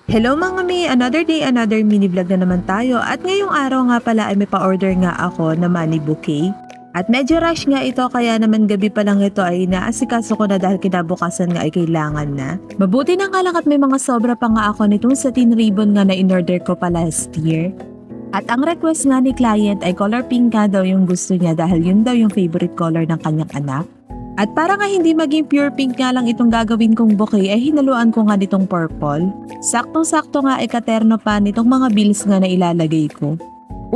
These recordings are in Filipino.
Hello mga mi! Another day, another mini vlog na naman tayo at ngayong araw nga pala ay may pa-order nga ako na money bouquet. At medyo rush nga ito kaya naman gabi pa lang ito ay naasikaso ko na dahil kinabukasan nga ay kailangan na. Mabuti na nga lang at may mga sobra pa nga ako nitong satin ribbon nga na in-order ko pa last year. At ang request nga ni client ay color pink nga daw yung gusto niya dahil yun daw yung favorite color ng kanyang anak. At para nga hindi maging pure pink nga lang itong gagawin kong bouquet ay hinaluan ko nga nitong purple. Saktong-sakto nga ay katerno pa nitong mga bills nga na ilalagay ko.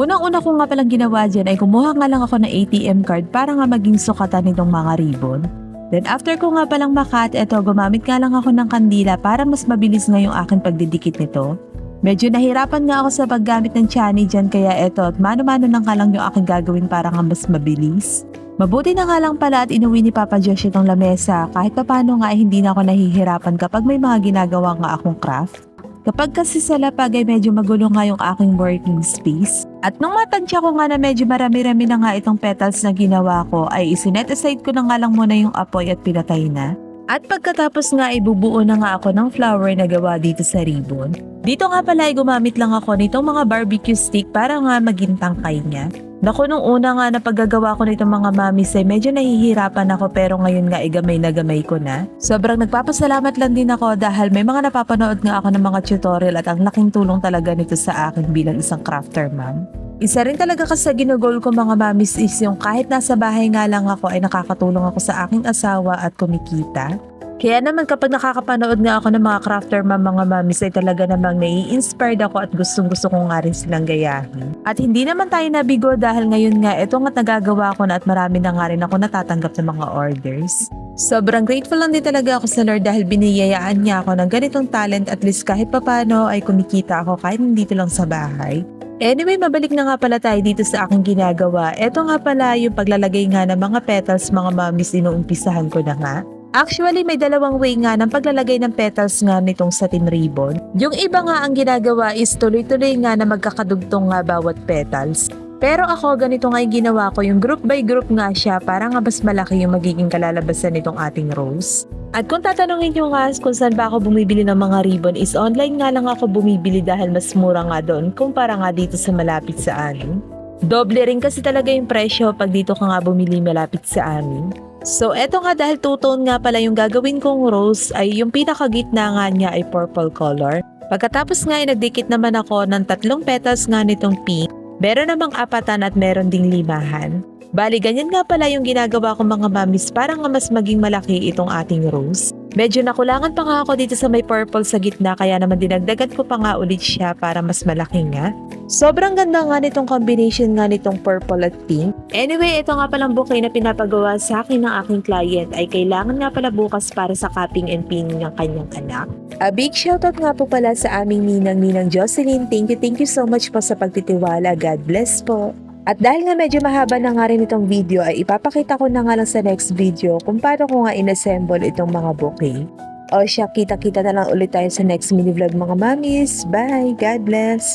Unang-una ko nga palang ginawa dyan ay kumuha nga lang ako ng ATM card para nga maging sukatan nitong mga ribbon. Then after ko nga palang makat, eto gumamit nga lang ako ng kandila para mas mabilis nga yung aking pagdidikit nito. Medyo nahirapan nga ako sa paggamit ng chani dyan kaya eto at mano-mano nang ka lang yung aking gagawin para nga mas mabilis. Mabuti na nga lang pala at inuwi ni Papa Josh itong lamesa kahit papano nga ay hindi na ako nahihirapan kapag may mga ginagawa nga akong craft. Kapag kasi sa lapag ay medyo magulo nga yung aking working space. At nung matansya ko nga na medyo marami-rami na nga itong petals na ginawa ko ay isinet aside ko na nga lang muna yung apoy at pinatay na. At pagkatapos nga ay bubuo na nga ako ng flower na gawa dito sa ribbon. Dito nga pala ay gumamit lang ako nitong mga barbecue stick para nga maging tangkay niya. Naku, nung una nga na paggagawa ko nitong mga mamis ay medyo nahihirapan ako pero ngayon nga ay gamay na gamay ko na. Sobrang nagpapasalamat lang din ako dahil may mga napapanood nga ako ng mga tutorial at ang laking tulong talaga nito sa akin bilang isang crafter ma'am. Isa rin talaga kasi sa ginugol ko mga mamis is yung kahit nasa bahay nga lang ako ay nakakatulong ako sa aking asawa at kumikita. Kaya naman kapag nakakapanood nga ako ng mga crafter mga mamis ay talaga namang nai-inspired ako at gustong gusto ko nga rin silang gayahin. At hindi naman tayo nabigo dahil ngayon nga ito nga nagagawa ko na at marami na nga rin ako natatanggap ng mga orders. Sobrang grateful lang din talaga ako sa Lord dahil biniyayaan niya ako ng ganitong talent at least kahit papano ay kumikita ako kahit dito lang sa bahay. Anyway, mabalik na nga pala tayo dito sa aking ginagawa. Ito nga pala yung paglalagay nga ng mga petals mga mamis inuumpisahan ko na nga. Actually, may dalawang way nga ng paglalagay ng petals nga nitong satin ribbon. Yung iba nga ang ginagawa is tuloy-tuloy nga na magkakadugtong nga bawat petals. Pero ako ganito nga yung ginawa ko, yung group by group nga siya para nga mas malaki yung magiging kalalabasan nitong ating rose. At kung tatanungin nyo nga kung saan ba ako bumibili ng mga ribbon is online nga lang ako bumibili dahil mas mura nga doon kumpara nga dito sa malapit sa amin. Doble rin kasi talaga yung presyo pag dito ka nga bumili malapit sa amin. So eto nga dahil two-tone nga pala yung gagawin kong rose ay yung pinakagitna nga niya ay purple color. Pagkatapos nga ay nagdikit naman ako ng 3 petals nga nitong pink. Meron namang 4 at meron ding 5. Bali ganyan nga pala yung ginagawa ko mga mamis para nga mas maging malaki itong ating rose. Medyo nakulangan pa nga ako dito sa may purple sa gitna kaya naman dinagdagan ko pa nga ulit siya para mas malaki nga. Sobrang ganda nga nitong combination nga nitong purple at pink. Anyway, ito nga palang bouquet na pinapagawa sa akin ng aking client ay kailangan nga pala bukas para sa cupping and pinning ng kanyang anak. A big shoutout nga po pala sa aming ninang Jocelyn. Thank you so much po sa pagtitiwala. God bless po. At dahil nga medyo mahaba na nga rin itong video ay ipapakita ko na nga lang sa next video kung paano ko nga inassemble itong mga bouquet. O siya, kita-kita na lang ulit tayo sa next mini vlog mga mamis. Bye! God bless!